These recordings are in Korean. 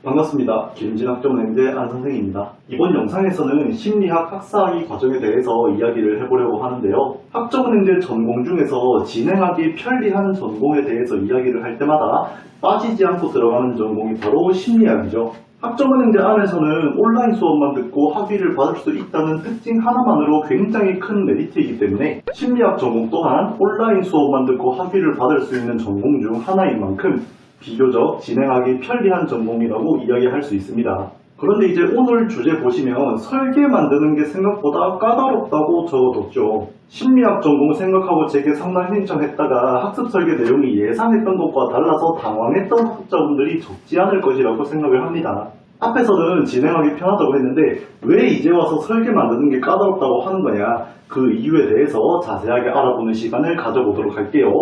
반갑습니다. 김진학점은행대 안선생입니다. 이번 영상에서는 심리학 학사학위 과정에 대해서 이야기를 해보려고 하는데요. 학점은행대 전공 중에서 진행하기 편리한 전공에 대해서 이야기를 할 때마다 빠지지 않고 들어가는 전공이 바로 심리학이죠. 학점은행대 안에서는 온라인 수업만 듣고 학위를 받을 수 있다는 특징 하나만으로 굉장히 큰 메리트이기 때문에 심리학 전공 또한 온라인 수업만 듣고 학위를 받을 수 있는 전공 중 하나인 만큼 비교적 진행하기 편리한 전공이라고 이야기할 수 있습니다. 그런데 이제 오늘 주제 보시면 설계 만드는 게 생각보다 까다롭다고 적어뒀죠. 심리학 전공 생각하고 제게 상담 신청했다가 학습 설계 내용이 예상했던 것과 달라서 당황했던 학습자분들이 적지 않을 것이라고 생각을 합니다. 앞에서는 진행하기 편하다고 했는데 왜 이제 와서 설계 만드는 게 까다롭다고 하는 거냐, 그 이유에 대해서 자세하게 알아보는 시간을 가져보도록 할게요.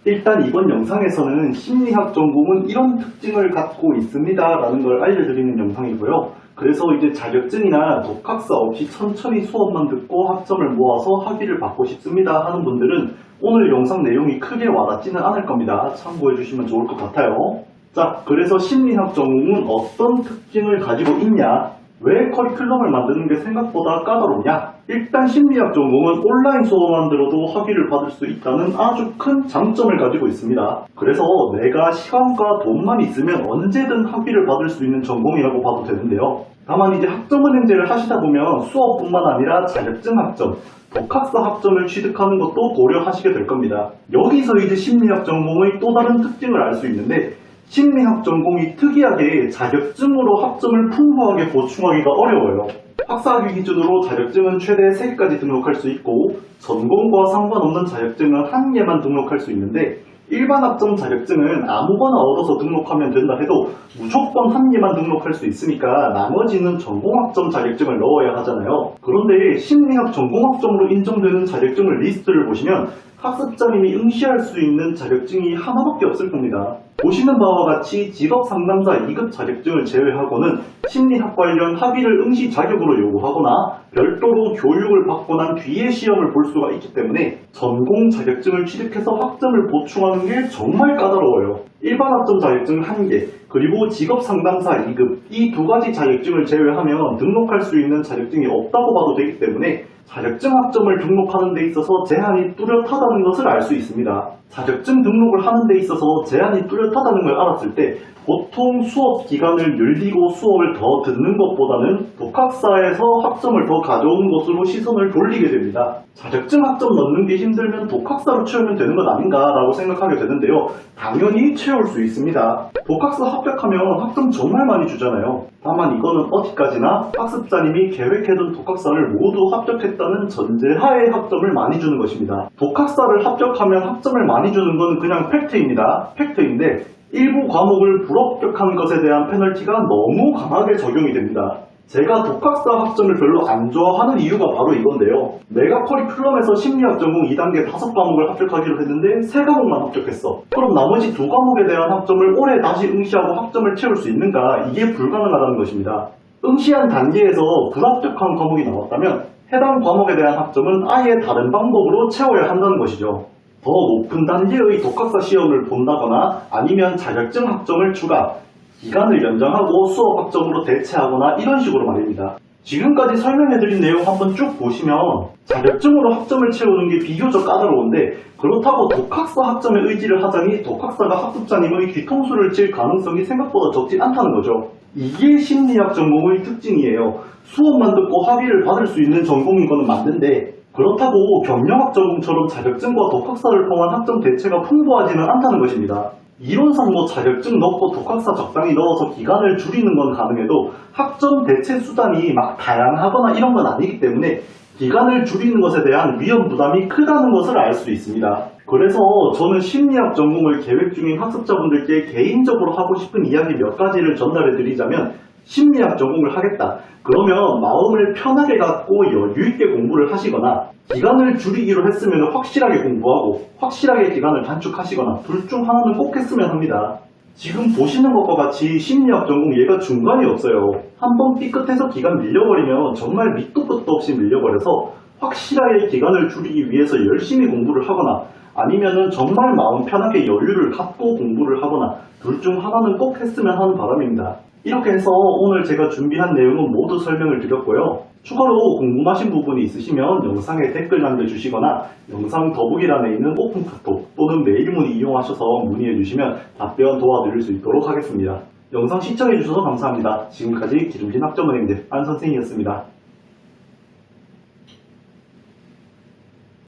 일단 이번 영상에서는 심리학 전공은 이런 특징을 갖고 있습니다 라는 걸 알려드리는 영상이고요. 그래서 이제 자격증이나 독학사 없이 천천히 수업만 듣고 학점을 모아서 학위를 받고 싶습니다 하는 분들은 오늘 영상 내용이 크게 와닿지는 않을 겁니다. 참고해 주시면 좋을 것 같아요. 자, 그래서 심리학 전공은 어떤 특징을 가지고 있냐, 왜 커리큘럼을 만드는 게 생각보다 까다롭냐? 일단 심리학 전공은 온라인 수업만 들어도 학위를 받을 수 있다는 아주 큰 장점을 가지고 있습니다. 그래서 내가 시간과 돈만 있으면 언제든 학위를 받을 수 있는 전공이라고 봐도 되는데요. 다만 이제 학점은행제를 하시다 보면 수업뿐만 아니라 자격증 학점, 독학사 학점을 취득하는 것도 고려하시게 될 겁니다. 여기서 이제 심리학 전공의 또 다른 특징을 알 수 있는데, 심리학 전공이 특이하게 자격증으로 학점을 풍부하게 보충하기가 어려워요. 학사학위 기준으로 자격증은 최대 3개까지 등록할 수 있고 전공과 상관없는 자격증은 1개만 등록할 수 있는데, 일반 학점 자격증은 아무거나 얻어서 등록하면 된다 해도 무조건 1개만 등록할 수 있으니까 나머지는 전공학점 자격증을 넣어야 하잖아요. 그런데 심리학 전공학점으로 인정되는 자격증을 리스트를 보시면 학습자님이 응시할 수 있는 자격증이 하나밖에 없을 겁니다. 보시는 바와 같이 직업상담사 2급 자격증을 제외하고는 심리학 관련 학위를 응시 자격으로 요구하거나 별도로 교육을 받고 난 뒤에 시험을 볼 수가 있기 때문에 전공 자격증을 취득해서 학점을 보충하는 게 정말 까다로워요. 일반 학점 자격증 1개, 그리고 직업상담사 2급, 이 두 가지 자격증을 제외하면 등록할 수 있는 자격증이 없다고 봐도 되기 때문에 자격증 학점을 등록하는 데 있어서 제한이 뚜렷하다는 것을 알 수 있습니다. 자격증 등록을 하는 데 있어서 제한이 뚜렷하다는 걸 알았을 때 보통 수업 기간을 늘리고 수업을 더 듣는 것보다는 독학사에서 학점을 더 가져오는 것으로 시선을 돌리게 됩니다. 자격증 학점 넣는 게 힘들면 독학사로 채우면 되는 것 아닌가 라고 생각하게 되는데요. 당연히 채울 수 있습니다. 독학사 합격하면 학점 정말 많이 주잖아요. 다만 이거는 어디까지나 학습자님이 계획해둔 독학사를 모두 합격했다는 전제하에 학점을 많이 주는 것입니다. 독학사를 합격하면 학점을 많이 주는 건 그냥 팩트입니다. 팩트인데 일부 과목을 불합격한 것에 대한 페널티가 너무 강하게 적용이 됩니다. 제가 독학사 학점을 별로 안 좋아하는 이유가 바로 이건데요. 내가 커리큘럼에서 심리학 전공 2단계 5과목을 합격하기로 했는데 3과목만 합격했어. 그럼 나머지 2과목에 대한 학점을 올해 다시 응시하고 학점을 채울 수 있는가? 이게 불가능하다는 것입니다. 응시한 단계에서 불합격한 과목이 나왔다면 해당 과목에 대한 학점은 아예 다른 방법으로 채워야 한다는 것이죠. 더 높은 단계의 독학사 시험을 본다거나 아니면 자격증 학점을 추가, 기간을 연장하고 수업 학점으로 대체하거나 이런 식으로 말입니다. 지금까지 설명해드린 내용 한번 쭉 보시면 자격증으로 학점을 채우는 게 비교적 까다로운데, 그렇다고 독학사 학점에 의지를 하자니 독학사가 학습자님의 뒤통수를 칠 가능성이 생각보다 적지 않다는 거죠. 이게 심리학 전공의 특징이에요. 수업만 듣고 학위를 받을 수 있는 전공인 거는 맞는데, 그렇다고 경영학 전공처럼 자격증과 독학사를 통한 학점 대체가 풍부하지는 않다는 것입니다. 이론상 자격증 넣고 독학사 적당히 넣어서 기간을 줄이는 건 가능해도 학점 대체 수단이 막 다양하거나 이런 건 아니기 때문에 기간을 줄이는 것에 대한 위험 부담이 크다는 것을 알 수 있습니다. 그래서 저는 심리학 전공을 계획 중인 학습자분들께 개인적으로 하고 싶은 이야기 몇 가지를 전달해 드리자면, 심리학 전공을 하겠다. 그러면 마음을 편하게 갖고 여유있게 공부를 하시거나, 기간을 줄이기로 했으면 확실하게 공부하고 확실하게 기간을 단축하시거나 둘 중 하나는 꼭 했으면 합니다. 지금 보시는 것과 같이 심리학 전공 얘가 중간이 없어요. 한번 삐끗해서 기간 밀려버리면 정말 밑도 끝도 없이 밀려버려서 확실하게 기간을 줄이기 위해서 열심히 공부를 하거나 아니면은 정말 마음 편하게 여유를 갖고 공부를 하거나 둘 중 하나는 꼭 했으면 하는 바람입니다. 이렇게 해서 오늘 제가 준비한 내용은 모두 설명을 드렸고요. 추가로 궁금하신 부분이 있으시면 영상에 댓글 남겨주시거나 영상 더보기란에 있는 오픈 카톡 또는 메일 문의 이용하셔서 문의해 주시면 답변 도와드릴 수 있도록 하겠습니다. 영상 시청해 주셔서 감사합니다. 지금까지 기름진 학점은행들 안선생이었습니다.